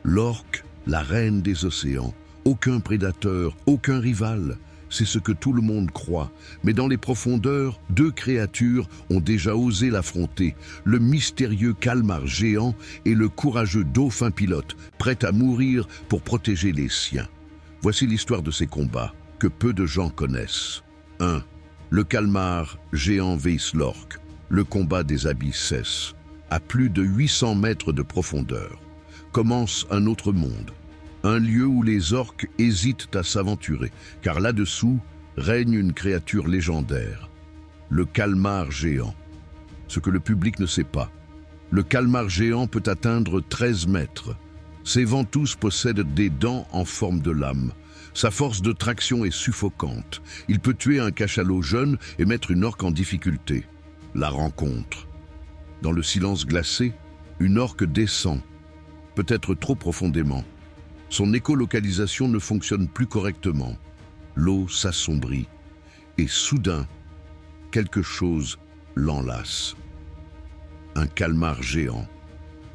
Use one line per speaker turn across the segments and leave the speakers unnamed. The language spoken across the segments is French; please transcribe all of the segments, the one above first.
L'orque, la reine des océans. Aucun prédateur, aucun rival. C'est ce que tout le monde croit. Mais dans les profondeurs, deux créatures ont déjà osé l'affronter. Le mystérieux calmar géant et le courageux dauphin pilote, prêt à mourir pour protéger les siens. Voici l'histoire de ces combats, que peu de gens connaissent. 1. Le calmar géant vs l'orque. Le combat des abysses cesse. À plus de 800 mètres de profondeur. Commence un autre monde. Un lieu où les orques hésitent à s'aventurer, car là-dessous règne une créature légendaire, le calmar géant. Ce que le public ne sait pas, le calmar géant peut atteindre 13 mètres. Ses ventouses possèdent des dents en forme de lame. Sa force de traction est suffocante. Il peut tuer un cachalot jeune et mettre une orque en difficulté. La rencontre. Dans le silence glacé, une orque descend, peut-être trop profondément. Son écolocalisation ne fonctionne plus correctement. L'eau s'assombrit et soudain, quelque chose l'enlace. Un calmar géant,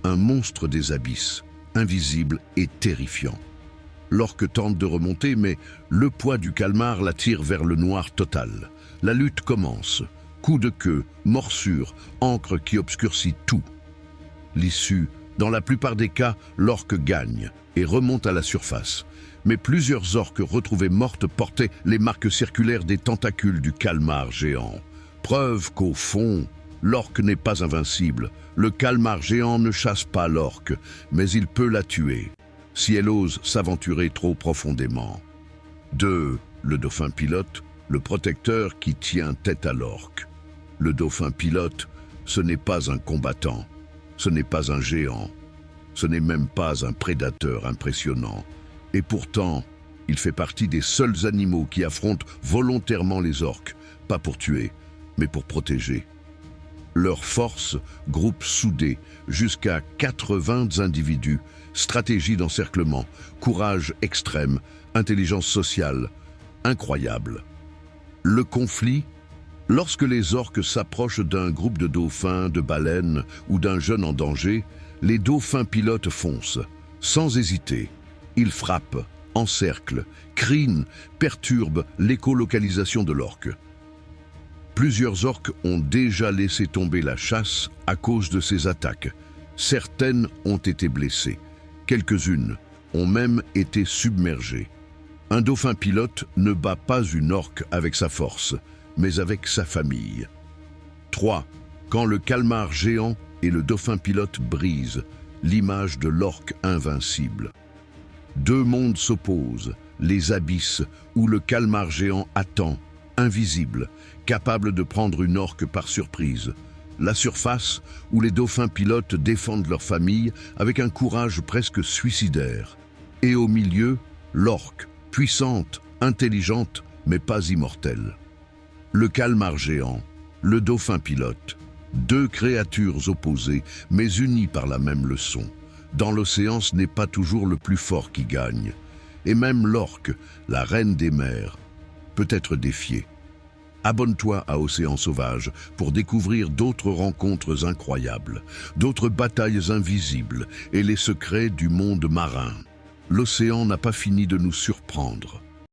un monstre des abysses, invisible et terrifiant. L'orque tente de remonter, mais le poids du calmar l'attire vers le noir total. La lutte commence. Coup de queue, morsure, encre qui obscurcit tout. L'issue, dans la plupart des cas, l'orque gagne et remonte à la surface. Mais plusieurs orques retrouvées mortes portaient les marques circulaires des tentacules du calmar géant. Preuve qu'au fond, l'orque n'est pas invincible. Le calmar géant ne chasse pas l'orque, mais il peut la tuer, si elle ose s'aventurer trop profondément. 2. Le dauphin pilote, le protecteur qui tient tête à l'orque. Le dauphin pilote, ce n'est pas un combattant, ce n'est pas un géant. Ce n'est même pas un prédateur impressionnant. Et pourtant, il fait partie des seuls animaux qui affrontent volontairement les orques, pas pour tuer, mais pour protéger. Leur force, groupe soudé, jusqu'à 80 individus, stratégie d'encerclement, courage extrême, intelligence sociale, incroyable. Le conflit, lorsque les orques s'approchent d'un groupe de dauphins, de baleines ou d'un jeune en danger, les dauphins pilotes foncent, sans hésiter. Ils frappent, encerclent, crinent, perturbent l'écolocalisation de l'orque. Plusieurs orques ont déjà laissé tomber la chasse à cause de ces attaques. Certaines ont été blessées. Quelques-unes ont même été submergées. Un dauphin pilote ne bat pas une orque avec sa force, mais avec sa famille. 3. Quand le calmar géant et le dauphin pilote brisent l'image de l'orque invincible. Deux mondes s'opposent, les abysses où le calmar géant attend, invisible, capable de prendre une orque par surprise. La surface où les dauphins pilotes défendent leur famille avec un courage presque suicidaire. Et au milieu, l'orque, puissante, intelligente, mais pas immortelle. Le calmar géant, le dauphin pilote. Deux créatures opposées, mais unies par la même leçon. Dans l'océan, ce n'est pas toujours le plus fort qui gagne. Et même l'orque, la reine des mers, peut être défiée. Abonne-toi à Océan Sauvage pour découvrir d'autres rencontres incroyables, d'autres batailles invisibles et les secrets du monde marin. L'océan n'a pas fini de nous surprendre.